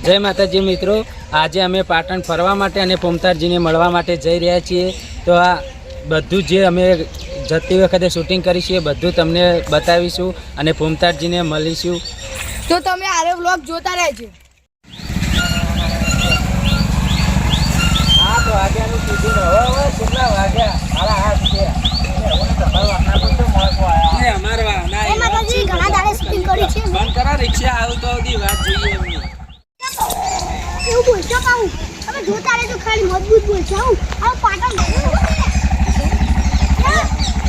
જય માતાજી મિત્રો, આજે અમે પાટણ ફરવા માટે અને પોમતારજીને મળવા માટે જઈ રહ્યા છીએ. તો આ બધું જે અમે જતી વખતે શૂટિંગ કરીશું એ બધું તમને બતાવીશું અને પોમતારજીને મળીશું. તો તમે આરે વ્લોગ જોતા રહેજો. હા, તો વાગ્યાનું કીધું ને હવે કેટલા વાગ્યા? 8:30 છે. બંધ કરા, રિક્ષા આવું તો વાત જોઈએ એમની. એવું બોલતો કહું હવે જોતા રહેજો, ખાલી મજબૂત બોલજો. આવું પાટણ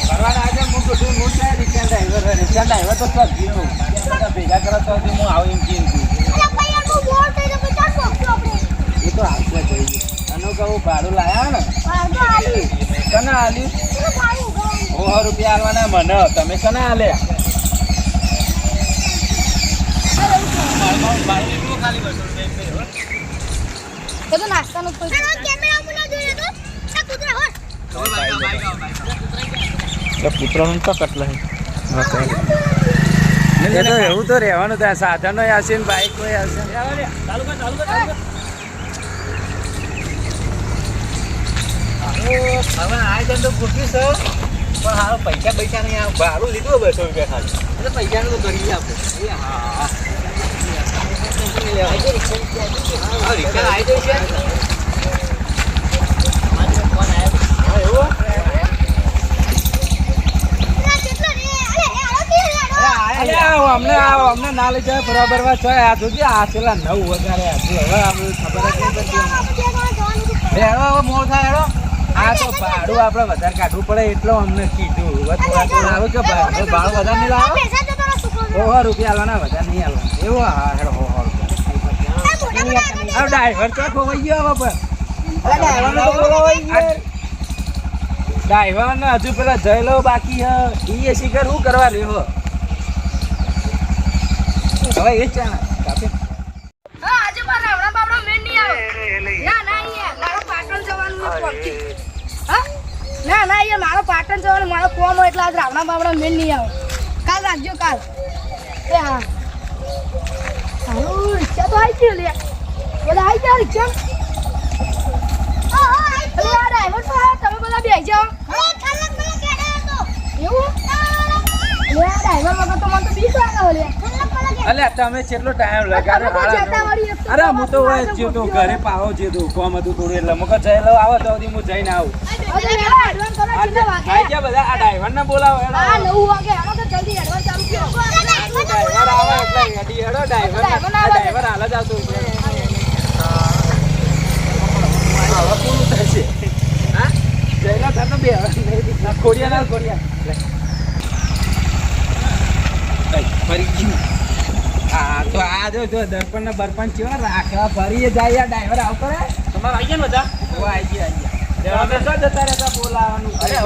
ફરવાના આજે હું બધું રિક્ષા ડ્રાઈવર તો સર ભેગા કરો તો હું આવું એમ કીધું. એ તો આવશે જોઈએ. આનું કહું ભાડું લાયા ને કના આલ્યું? 100 રૂપિયા આલવાના મને. તમે કના આલ્યા? તો નાસ્તાનો પુત્રનું તો કટલા એવું તો રહેવાનું ત્યાં સાધનો હશે ને બાઈકો હશે. હવે આ જણ તો ગોઠવી છે પણ હારો પૈસા નહીં. ભાડું લીધું 200 રૂપિયા ખાલી એટલે પૈસાનું તો કરી આપણે. હા રિક્ષા આવી જઈ છે. અમને ના લઈ જાય બરાબર વાત છે. આ સુધી આ પેલા 9 વગાડે હવે ખબર જ મોડ થાય. આ તો ભાડું આપણે વધારે કાઢવું પડે એટલે અમને કીધું. થોડા કે ભાડું વધારે નહીં લાવો. 100 રૂપિયા આલવાના, વધારે નહીં આલવાના. એવું? હા હેડો 100 રૂપિયા. ડ્રાઈવર તો ખોવાઈ ગયો હવે. ડ્રાઈવર ને હજુ પેલા જઈ લો બાકી એ શિખર શું કરવા રહ્યો હવે એ ચાલે. આજે મારા હમણાં બાબડો મેન નહીં આવે. ના યાર, મારો પાટણ જવાનું છે પહોંચી. હા ના યાર, મારો પાટણ જવાનું મારો કોમ હોય એટલે આજ રાવણા બાબડો મેન નહીં આવે. કાલ રાખજો કાલ. એ હા હારું રિક્ષા તો આવી ગયો લે. બધા આવી ગયા રિક્ષા. ડ્રાઈવર તો તમે બધા બેસી જાઓ. એવું ડ્રાઈવર વગર તો મને તો બીક લાગે લે. અલ્યા તમે કેટલો ટાઈમ લગાડ્યો? અરે હું તો જ્યો તો ઘરે પાવો જે તો કોમ હતું થોડું એટલે મુક જઈ લો. આવો તો હું જઈને આવું. આવી ગયા બધા. આ ડ્રાઈવર ને બોલાવો. 9 વાગે હેડો તો જલ્દી એડવાન્સ ચાલુ કરો. ડ્રાઈવર આવે એટલે રેડી હેડો. ડ્રાઈવર હાલ જ આવતો છે. હવે પૂરું થશે. હા જઈને થતો બે ખોડિયા ફરી ગયું. હા તો આ જો દર્પણ ને બરપણ કેવા રાખવા ફરી જાય. ડ્રાઈવર આવ કરે. તમારે આવી ગયા બધા? આવી ગયા. જતા રહેતા બોલાવાનું. અરે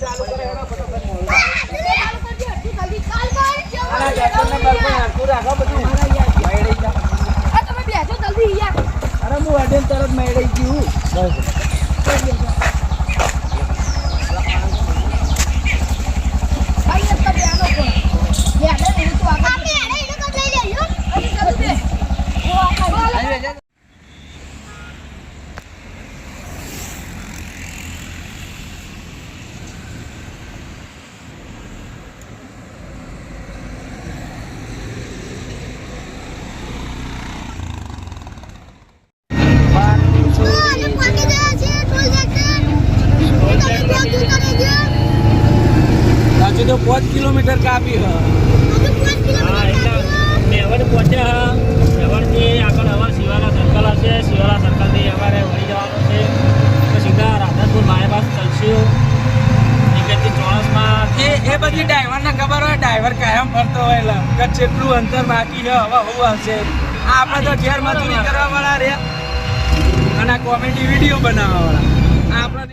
ચાલુ કરે. અરે હું અડેન તરત મેળવી ગયું. હજુ તો 5 કિલોમીટર કાપી. મેવડ પહોંચ્યા. મેવડથી આગળ હવે શિવાલા સર્કલ હશે. શિવાલા સર્કલથી અમારે વળી જવાનું છે તો સીધા રાધનપુર બાયપાસ ચાલશું. નીકળતી ચોરસમાં એ બધી ડ્રાઈવરને ખબર હોય. ડ્રાઈવર કાયમ ફરતો હોય કે જેટલું અંતર બાકી છે હવે હું આવશે. આપણે તો ઘેર મજૂરી કરવા વાળા રહ્યા અને કોમેડી વિડીયો બનાવવા વાળા આપણે.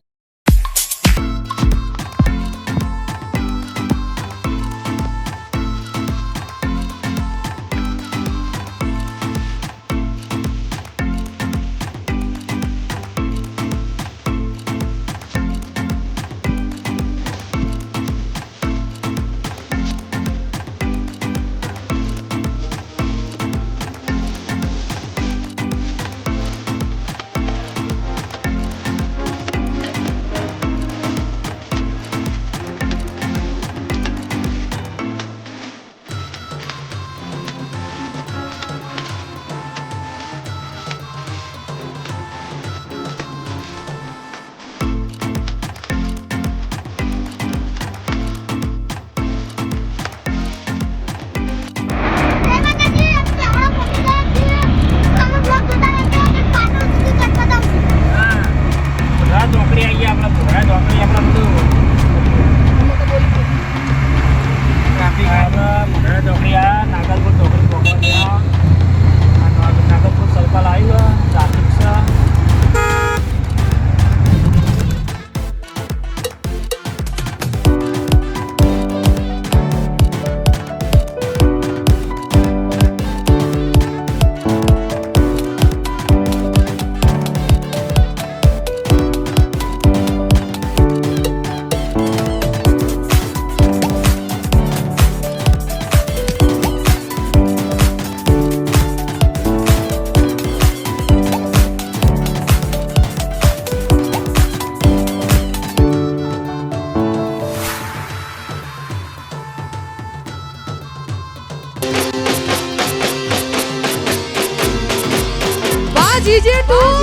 જીજે તું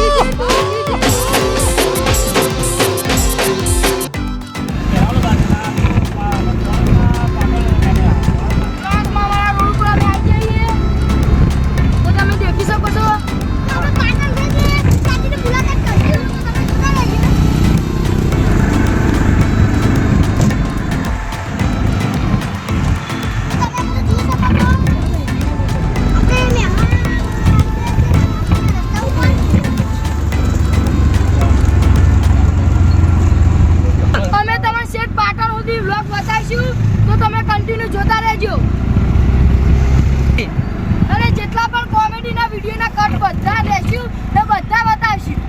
જોતા રહેજો અને જેટલા પણ કોમેડીના વિડીયોના કટ બધા લેશું ને બધા બતાવશું.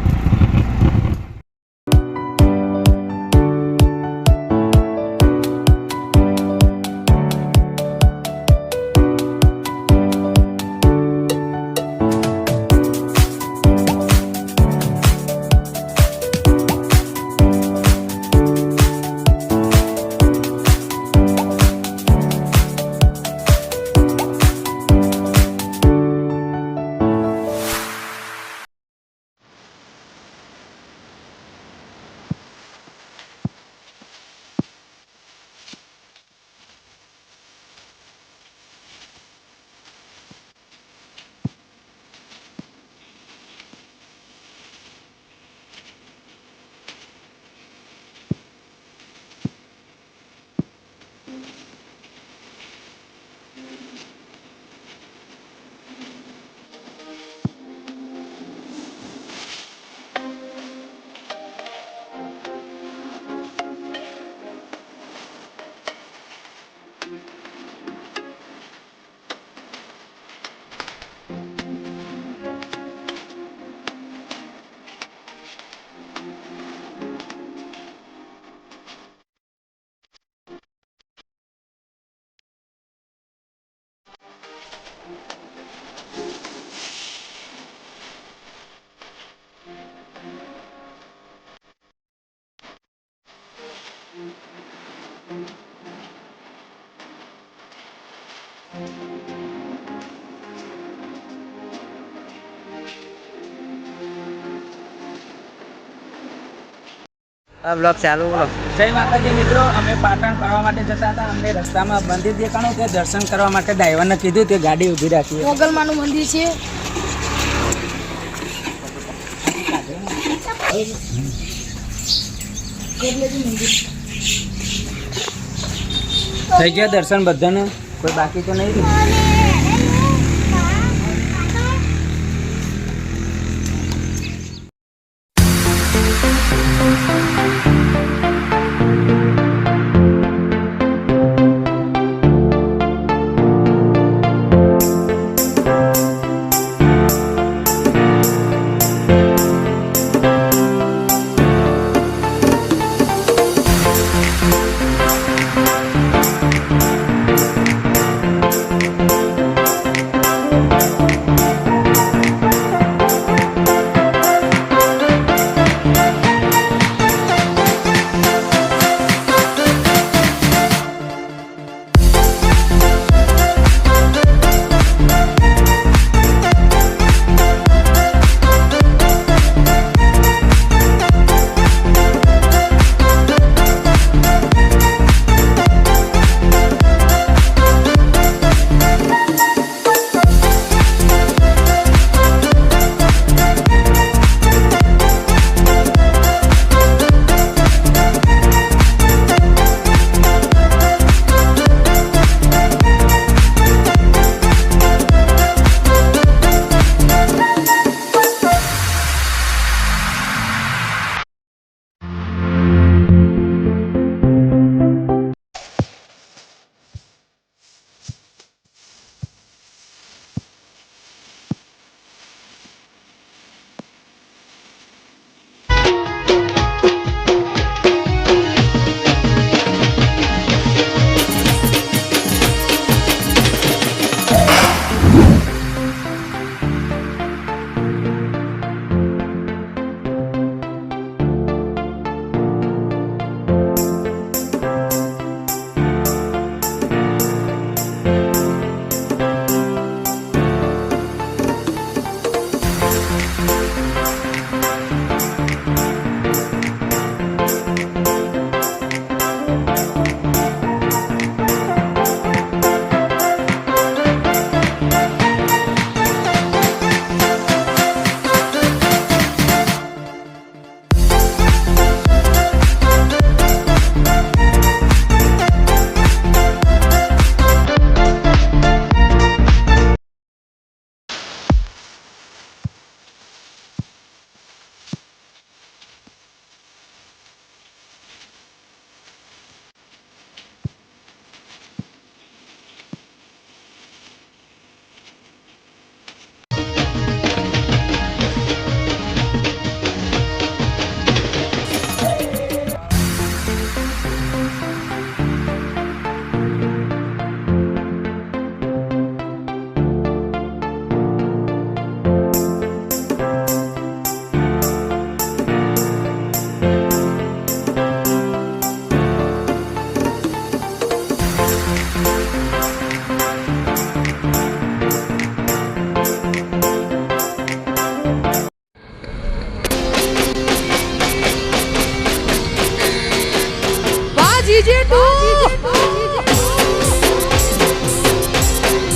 બ્લોગ ચાલુ બોલો. જય માતાજી મિત્રો, અમે પાટણ ફરવા માટે જતા હતા. અમને રસ્તામાં મંદિર દેખાણું, તે દર્શન કરવા માટે ડ્રાઈવરને કીધું તે ગાડી ઊભી રાખી. મોગલમાનું મંદિર છે. થઈ ગયા દર્શન બધાને? કોઈ બાકી તો નહીં? તુજી તું